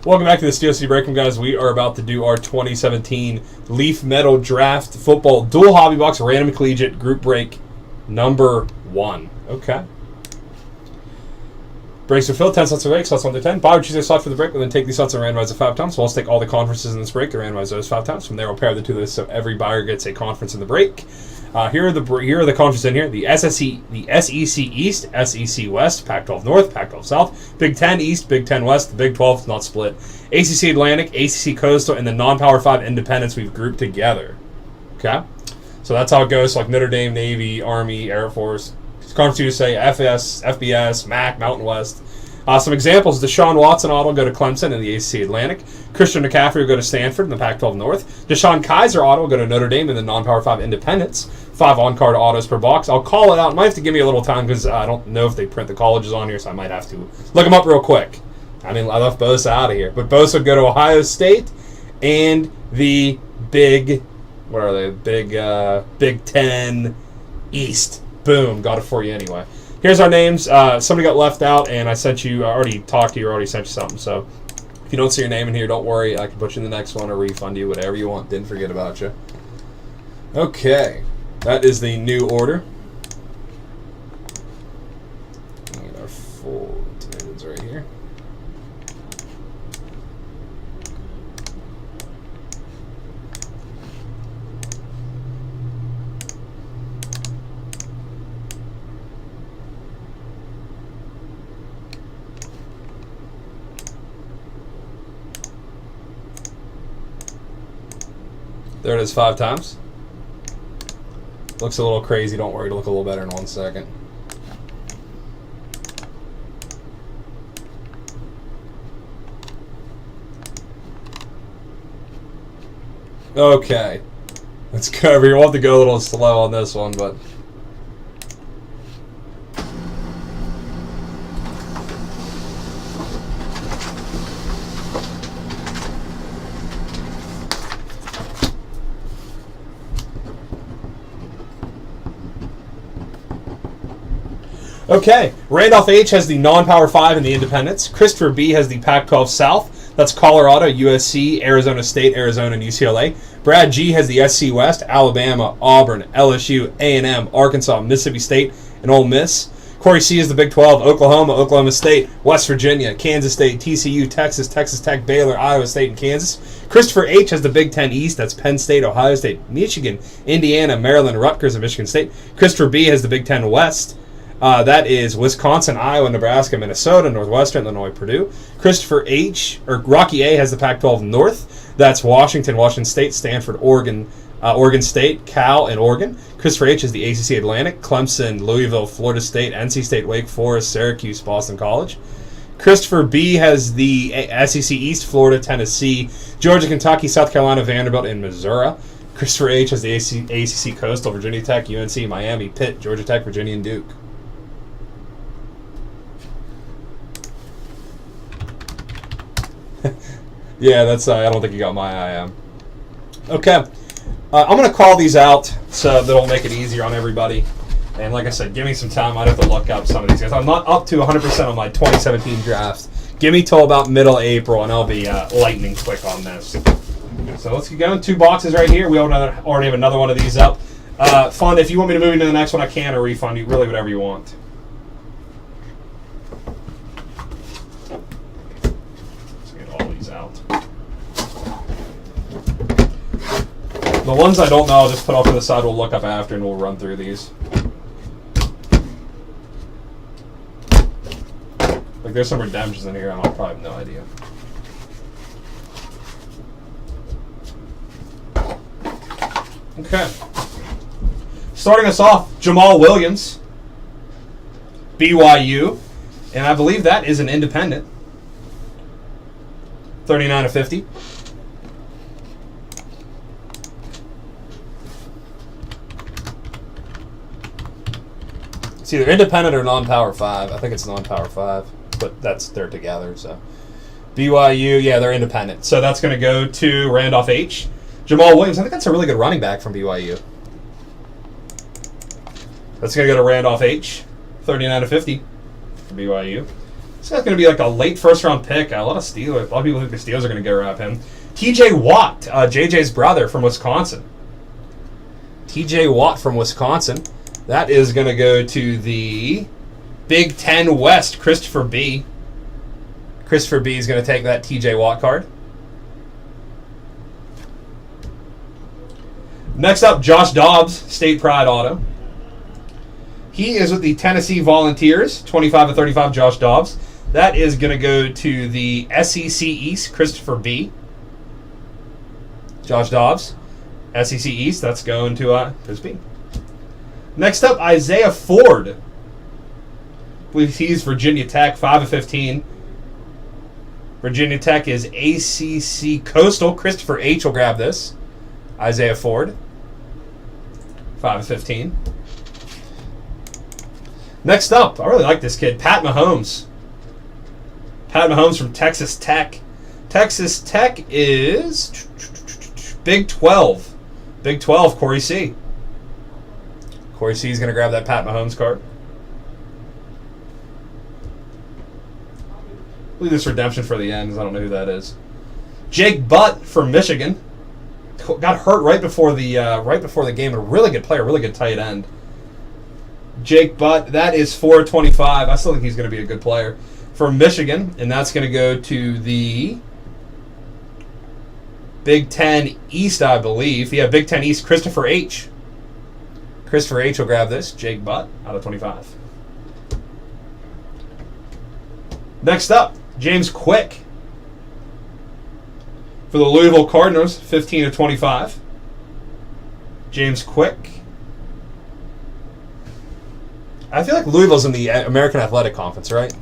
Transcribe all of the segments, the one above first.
Welcome back to the Steel City Breakroom, guys. We are about to do our 2017 Leaf Metal Draft Football Dual Hobby Box Random Collegiate Group Break number 1. Okay. Breaks are filled, 10 slots of break, slots 1 to 10. Buy or choose a slot for the break, we'll then take these slots and randomize it 5 times. So let's take all the conferences in this break and randomize those 5 times. From there, we'll pair the two lists so every buyer gets a conference in the break. Here are the conferences in here: the SEC East, SEC West, Pac-12 North, Pac-12 South, Big 10 East, Big 10 West, the Big 12 is not split, ACC Atlantic, ACC Coastal, and the non-Power 5 independents we've grouped together. Okay, so that's how it goes. So like Notre Dame, Navy, Army, Air Force, Conference USA, FS, FBS, MAC, Mountain West. Some examples: Deshaun Watson auto will go to Clemson in the ACC Atlantic. Christian McCaffrey will go to Stanford in the Pac-12 North. Deshaun Kaiser auto will go to Notre Dame in the non-Power 5 independents. 5 on-card autos per box. I'll call it out. Might have to give me a little time because I don't know if they print the colleges on here, so I might have to look them up real quick. I mean, I left Bosa out of here. But Bosa would go to Ohio State and the Big 10 East. Boom. Got it for you anyway. Here's our names. Somebody got left out, and I already talked to you, or already sent you something. So if you don't see your name in here, don't worry. I can put you in the next one or refund you, whatever you want. Didn't forget about you. Okay. That is the new order. And our full tomatoes right here. There it is 5 times. Looks a little crazy. Don't worry, it'll look a little better in 1 second. Okay. Let's go over here. We'll have to go a little slow on this one, but... Okay, Randolph H. has the non-Power 5 and the independents. Christopher B. has the Pac-12 South. That's Colorado, USC, Arizona State, Arizona, and UCLA. Brad G. has the SC West, Alabama, Auburn, LSU, A&M, Arkansas, Mississippi State, and Ole Miss. Corey C. is the Big 12, Oklahoma, Oklahoma State, West Virginia, Kansas State, TCU, Texas, Texas Tech, Baylor, Iowa State, and Kansas. Christopher H. has the Big 10 East. That's Penn State, Ohio State, Michigan, Indiana, Maryland, Rutgers, and Michigan State. Christopher B. has the Big 10 West. That is Wisconsin, Iowa, Nebraska, Minnesota, Northwestern, Illinois, Purdue. Rocky A. has the Pac-12 North. That's Washington, Washington State, Stanford, Oregon, Oregon State, Cal, and Oregon. Christopher H. has the ACC Atlantic. Clemson, Louisville, Florida State, NC State, Wake Forest, Syracuse, Boston College. Christopher B. has the SEC East, Florida, Tennessee, Georgia, Kentucky, South Carolina, Vanderbilt, and Missouri. Christopher H. has the ACC Coastal, Virginia Tech, UNC, Miami, Pitt, Georgia Tech, Virginia, and Duke. Yeah, that's. I don't think you got my IM. Okay, I'm gonna call these out so that'll make it easier on everybody. And like I said, give me some time. I'd have to look up some of these guys. I'm not up to 100% on my 2017 draft. Give me till about middle April, and I'll be lightning quick on this. So let's get going. 2 boxes right here. We already have another one of these up. Fun. If you want me to move into the next one, I can, or refund you. Really, whatever you want. The ones I don't know, I'll just put off to the side. We'll look up after, and we'll run through these. Like, there's some redemptions in here, and I'll probably have no idea. Okay. Starting us off, Jamal Williams, BYU, and I believe that is an independent. 39/50. It's either independent or non-Power 5. I think it's non-Power 5, but they're together. So BYU, yeah, they're independent. So that's going to go to Randolph H. Jamal Williams, I think that's a really good running back from BYU. That's going to go to Randolph H. 39/50 for BYU. This guy's going to be like a late first-round pick. A lot of Steelers. A lot of people think the Steelers are going to get grab him. T.J. Watt, JJ's brother from Wisconsin. T.J. Watt from Wisconsin. That is going to go to the Big Ten West, Christopher B. Christopher B is going to take that T.J. Watt card. Next up, Josh Dobbs, State Pride Auto. He is with the Tennessee Volunteers, 25/35, Josh Dobbs. That is going to go to the SEC East, Christopher B. Josh Dobbs, SEC East, that's going to Chris B. Next up, Isaiah Ford. I believe he's Virginia Tech, 5/15. Virginia Tech is ACC Coastal. Christopher H. will grab this. Isaiah Ford, 5/15. Next up, I really like this kid, Pat Mahomes. Pat Mahomes from Texas Tech. Texas Tech is Big 12. Big 12, Corey C. Corey C is going to grab that Pat Mahomes card. Leave this redemption for the end because I don't know who that is. Jake Butt from Michigan. Got hurt right before the game. A really good player, really good tight end. Jake Butt, that is 4/25. I still think he's going to be a good player from Michigan, and that's going to go to the Big Ten East, I believe. Yeah, Big Ten East, Christopher H. Christopher H. will grab this. Jake Butt out of 25. Next up, James Quick for the Louisville Cardinals, 15/25. James Quick. I feel like Louisville's in the American Athletic Conference, right?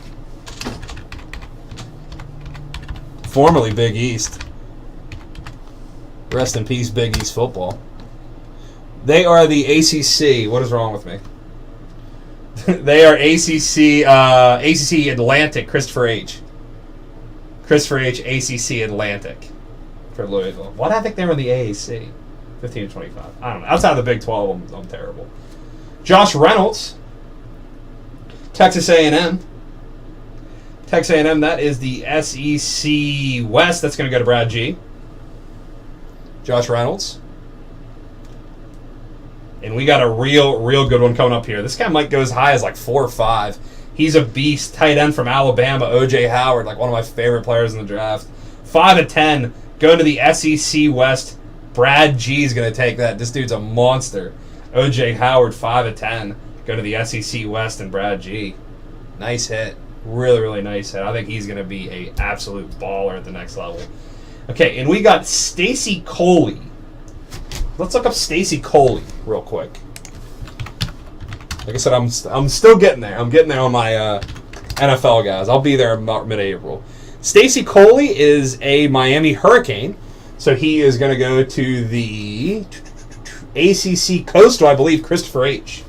Formerly Big East. Rest in peace, Big East football. They are the ACC. What is wrong with me? They are ACC Atlantic, Christopher H. Christopher H, ACC Atlantic for Louisville. Why do I think they were in the AAC? 15/25. I don't know. Outside of the Big 12, I'm terrible. Josh Reynolds, Texas A&M. Texas A&M, that is the SEC West. That's going to go to Brad G. Josh Reynolds. And we got a real good one coming up here. This guy might go as high as like 4 or 5. He's a beast. Tight end from Alabama, O.J. Howard, like one of my favorite players in the draft. 5/10, going to the SEC West. Brad G is going to take that. This dude's a monster. O.J. Howard, 5/10. Go to the SEC West and Brad G. Nice hit. Really nice hit. I think he's going to be an absolute baller at the next level. Okay, and we got Stacy Coley. Let's look up Stacy Coley real quick. Like I said, I'm still getting there. I'm getting there on my NFL guys. I'll be there about mid-April. Stacy Coley is a Miami Hurricane, so he is going to go to the ACC Coastal, I believe, Christopher H.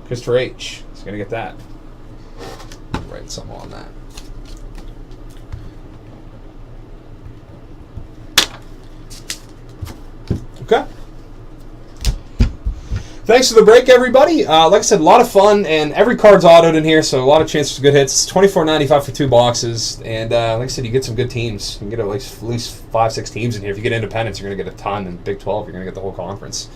Christopher H. He's going to get that. Write something on that. Okay. Thanks for the break, everybody. Like I said, a lot of fun, and every card's autoed in here, so a lot of chances for good hits. It's $24.95 for 2 boxes, and like I said, you get some good teams. You can get at least 5-6 teams in here. If you get independents, you're going to get a ton, and Big 12, you're going to get the whole conference.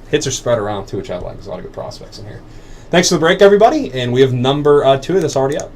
Hits are spread around, too, which I like. There's a lot of good prospects in here. Thanks for the break, everybody, and we have number 2 of this already up.